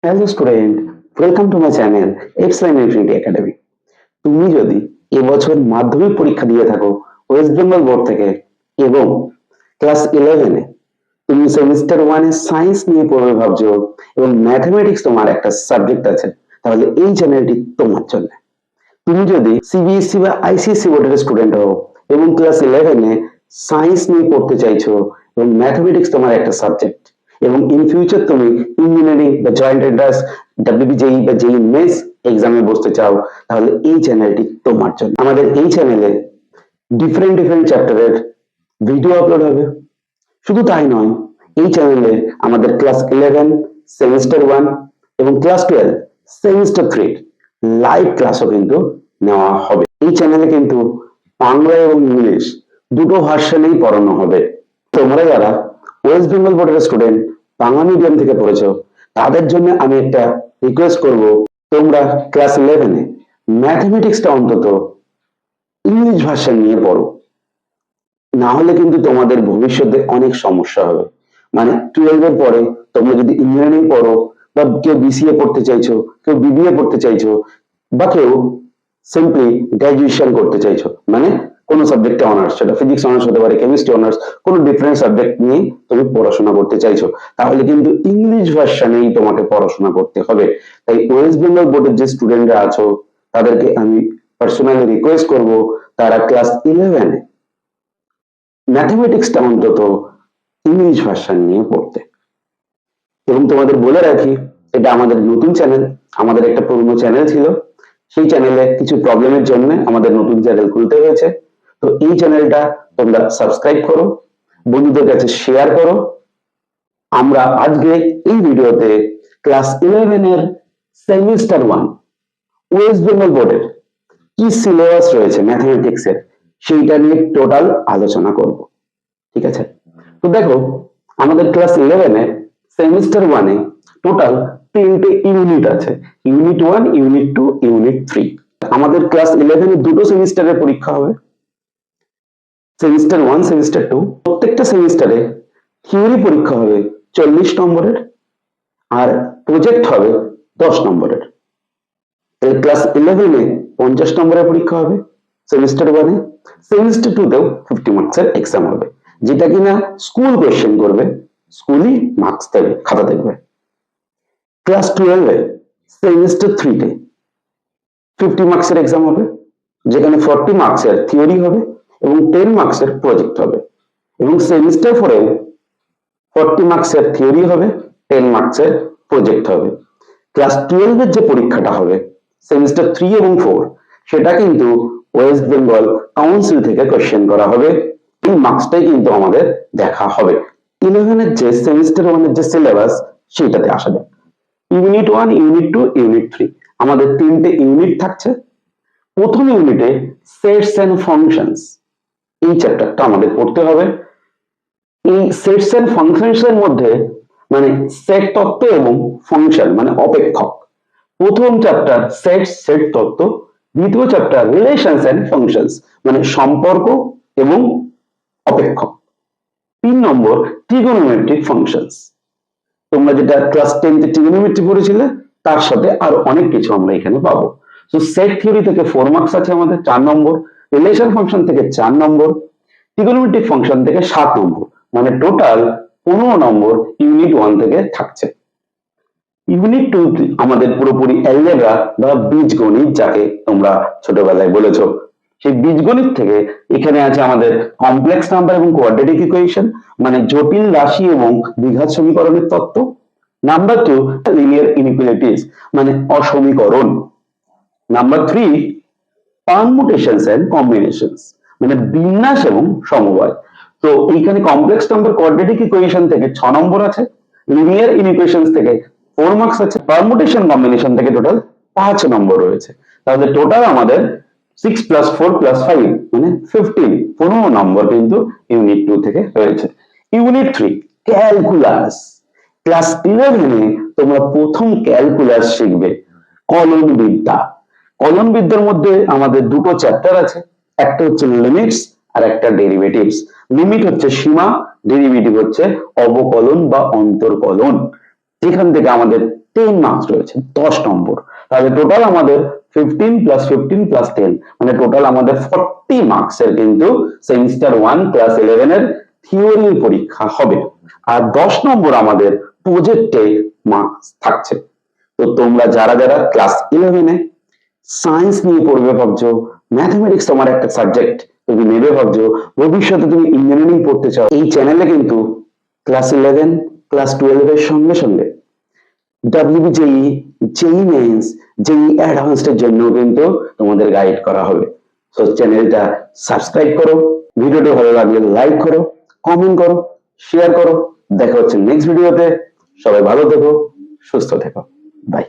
Hello student, welcome to my channel Exline infinity academy. তুমি যদি এবছর মাধ্যমিক পরীক্ষা দিয়ে থাকো ওয়েস্ট বেঙ্গল বোর্ড থেকে এবং ক্লাস 11-এ তুমি সেমিস্টার 1-এ সায়েন্স নিয়ে পড়বে ভাবছো এবং ম্যাথমেটিক্স তোমার একটা সাবজেক্ট আছে, তাহলে এই চ্যানেলটি তোমার জন্য। তুমি যদি সিবিএসসি বা আইসিএসসি বোর্ডের স্টুডেন্ট হও এবং ক্লাস 11-এ সায়েন্স নিয়ে পড়তে চাইছো এবং ম্যাথমেটিক্স তোমার একটা সাবজেক্ট এবং ইন ফিউচার তুমি ইঞ্জিনিয়ারিং বা জয়েন্ট এন্ট্রান্স ডাব্লিউবিজেই বা জেই মেন্স এক্সামে বসতে চাও, তাহলে এই চ্যানেলটি তোমার জন্য। আমাদের এই চ্যানেলে ডিফারেন্ট চ্যাপ্টারের ভিডিও আপলোড হবে। শুধু তাই নয়, এই চ্যানেলে আমাদের ক্লাস 11 সেমিস্টার 1 এবং ক্লাস 12 সেমিস্টার 3 লাইভ ক্লাসও কিন্তু নেওয়া হবে। এই চ্যানেলে কিন্তু বাংলা এবং ইংলিশ দুটো ভার্সনেই পড়ানো হবে। তোমরা যারা ওয়েস্ট বেঙ্গল বোর্ডের স্টুডেন্ট বাংলা মিডিয়াম থেকে পড়েছো, তাদের জন্য আমি একটা রিকোয়েস্ট করব, তোমরা ক্লাস 11-এ ম্যাথমেটিক্সটা অন্তত ইংলিশ ভার্সন নিয়ে পড়ো, না হলে কিন্তু তোমাদের ভবিষ্যতে অনেক সমস্যা হবে। মানে 12-এর পরে তোমরা যদি ইঞ্জিনিয়ারিং পড়ো বা কেউ বিসিএ পড়তে চাইছো, কেউ বিবিএ পড়তে চাইছো বা কেউ সিম্পলি গ্র্যাজুয়েশন করতে চাইছো, মানে কোন সাবজেক্টে অনার্স, সেটা ফিজিক্স অনার্স হতে পারে, কেমিস্ট্রি অনার্স, কোনো ডিফারেন্ট সাবজেক্ট নিয়ে তুমি পড়াশোনা করতে চাইছো, তাহলে কিন্তু ইংলিশ ভার্সনেই তোমাকে পড়াশোনা করতে হবে। তাই ওয়েস্ট বেঙ্গল বোর্ডের যে স্টুডেন্টরা আছো তাদেরকে আমি পার্সোনালি রিকোয়েস্ট করব, তারা ক্লাস 11-এ ম্যাথমেটিক্সটা অন্তত ইংলিশ ভার্সন নিয়ে পড়তে। এবং তোমাদের বলে রাখি, এটা আমাদের নতুন চ্যানেল। আমাদের একটা পুরনো চ্যানেল ছিল, সেই চ্যানেলে কিছু প্রবলেমের জন্য আমাদের নতুন চ্যানেল খুলতে হয়েছে। তো এই চ্যানেলটা তোমরা সাবস্ক্রাইব করো, বন্ধুদের কাছে শেয়ার করো। আমরা আজকে এই ভিডিওতে ক্লাস 11-এর সেমিস্টার 1 ওয়েস্ট বেঙ্গল বোর্ডের কি সিলেবাস রয়েছে ম্যাথমেটিক্সের, সেইটা নিয়ে টোটাল আলোচনা করব। ঠিক আছে? তো দেখো, আমাদের ক্লাস 11-এ সেমিস্টার 1-এ টোটাল 3টে ইউনিট আছে, ইউনিট 1, ইউনিট 2, ইউনিট 3। আমাদের ক্লাস 11-এ দুটো সেমিস্টারের পরীক্ষা হবে, সেমিস্টার 1, সেমিস্টার 2। প্রত্যেকটা সেমিস্টারে থিওরি পরীক্ষা হবে 40 নম্বরের আর প্রজেক্ট হবে 10 নম্বরের। ক্লাস 11-এ 50 নম্বরের পরীক্ষা হবে সেমিস্টার 1-এ, সেমিস্টার 2-তেও 50 মার্কসের এক্সাম হবে, যেটা কিনা স্কুল কোয়েশ্চেন করবে, স্কুলই মার্কস দেবে, খাতা দেখবে। ক্লাস 12-এ সেমিস্টার 3-তে 50 মার্কসের এক্সাম হবে, যেখানে 40 মার্কসের থিওরি হবে এবং 10 মার্কসের প্রজেক্ট হবে। এবং সেমিস্টার 4-এও 40 মার্কসের থিওরি হবে, 10 মার্কসের প্রজেক্ট হবে। ক্লাস 12-এর যে পরীক্ষাটা হবে সেমিস্টার 3 এবং 4, সেটা কিন্তু ওয়েস্ট বেঙ্গল কাউন্সিল থেকে কোয়েশ্চেন করা হবে, এই মার্কসটাই কিন্তু আমাদের দেখা হবে। 11-এর যে সেমিস্টার 1-এর যে সিলেবাস, সেটাতে আসা যাক। ইউনিট 1, ইউনিট 2, ইউনিট 3 আমাদের 3টে ইউনিট থাকছে। প্রথম ইউনিটে সেটস এন্ড ফাংশনস, এই চ্যাপ্টারটা আমাদের পড়তে হবে। এই সেটস এন্ড ফাংশনস এর মধ্যে মানে সেট তত্ত্ব এবং ফাংশন মানে অপেক্ষক। প্রথম চ্যাপ্টার সেটস, সেট তত্ত্ব। দ্বিতীয় চ্যাপ্টার রিলেশনস এন্ড ফাংশনস মানে সম্পর্ক এবং অপেক্ষক। 3 নম্বর ট্রিগোনোমেট্রিক ফাংশনস। তোমরা যেটা ক্লাস 10-তে ট্রিগোনোমেট্রি পড়েছিলে, তার সাথে আরো অনেক কিছু আমরা এখানে পাবো। তো সেট থিওরি থেকে 4 মার্কস আছে আমাদের, 4 নম্বর। রিলেশন ফাংশন থেকে 4 নম্বর। ট্রিগোনোমেট্রিক ফাংশন থেকে 7 নম্বর, মানে টোটাল 15 নম্বর ইউনিট 1 থেকে থাকছে। ইউনিট 2 আমাদের পুরোপুরি অ্যালজেব্রা বা বীজগণিত, যাকে তোমরা ছোটবেলায় বলেছো, সেই বীজগণিত থেকে এখানে আছে আমাদের কমপ্লেক্স নাম্বার এবং কোয়াড্রেটিক ইকুয়েশন মানে জটিল রাশি এবং দ্বিঘাত সমীকরণের তত্ত্ব। নাম্বার 2 লিনিয়ার ইনইকুয়ালিটিস মানে অসমীকরণ। নাম্বার 3 পারমুটেশনস এন্ড কম্বিনেশনস মানে বিন্যাস এবং সমবায়। তো এইখানে কমপ্লেক্স নাম্বার কোয়াড্রেটিক ইকুয়েশন থেকে 6 নম্বর আছে, লিনিয়ার ইনইকুয়েশনস থেকে 4 মার্কস আছে, পারমুটেশন কম্বিনেশন থেকে টোটাল 5 নম্বর রয়েছে। তাহলে টোটাল আমাদের 6 + 4 + 5 মানে 15 নম্বর কিন্তু ইউনিট 2 থেকে হয়েছে। Unit 3 calculus. ক্লাস 11-এ তোমরা প্রথম ক্যালকুলাস শিখবে, কলন বিদ্যা। কলন বিদ্যার মধ্যে আমাদের দুটো চ্যাপ্টার আছে, একটা হচ্ছে লিমিটস আর একটা ডেরিভেটিভস। লিমিট হচ্ছে সীমা, ডেরিভেটিভ হচ্ছে অবকলন বা অন্তর্কলন। যেখান থেকে আমাদের 10 মার্কস রয়েছে, 10 নম্বর। তাহলে টোটাল আমাদের 15 প্লাস 15 প্লাস 10, মানে টোটাল আমাদের 40 মার্কসের কিন্তু সেমিস্টার 1 ক্লাস 11 এর থিওরি পরীক্ষা হবে। আর 10 নম্বর আমাদের প্রজেক্টে মার্কস থাকছে। তো তোমরা যারা যারা ক্লাস 11 এ সায়েন্স নিয়ে পড়বে ভাবছো, ম্যাথমেটিক্স তোমার একটা সাবজেক্ট তুমি নেবে ভাবছো, ভবিষ্যতে তুমি ইঞ্জিনিয়ারিং পড়তে চাও, এই চ্যানেলে কিন্তু ক্লাস 11 ক্লাস 12 এর সঙ্গে সঙ্গে WBJEE, JEE mains, JEE advanced এর জন্য কিন্তু তোমাদের গাইড করা হবে। তো চ্যানেলটা সাবস্ক্রাইব করো, ভিডিওটি ভালো লাগলে লাইক করো, কমেন্ট করো, শেয়ার করো। দেখা হচ্ছে নেক্সট ভিডিওতে। সবাই ভালো থেকো, সুস্থ থেকো, বাই।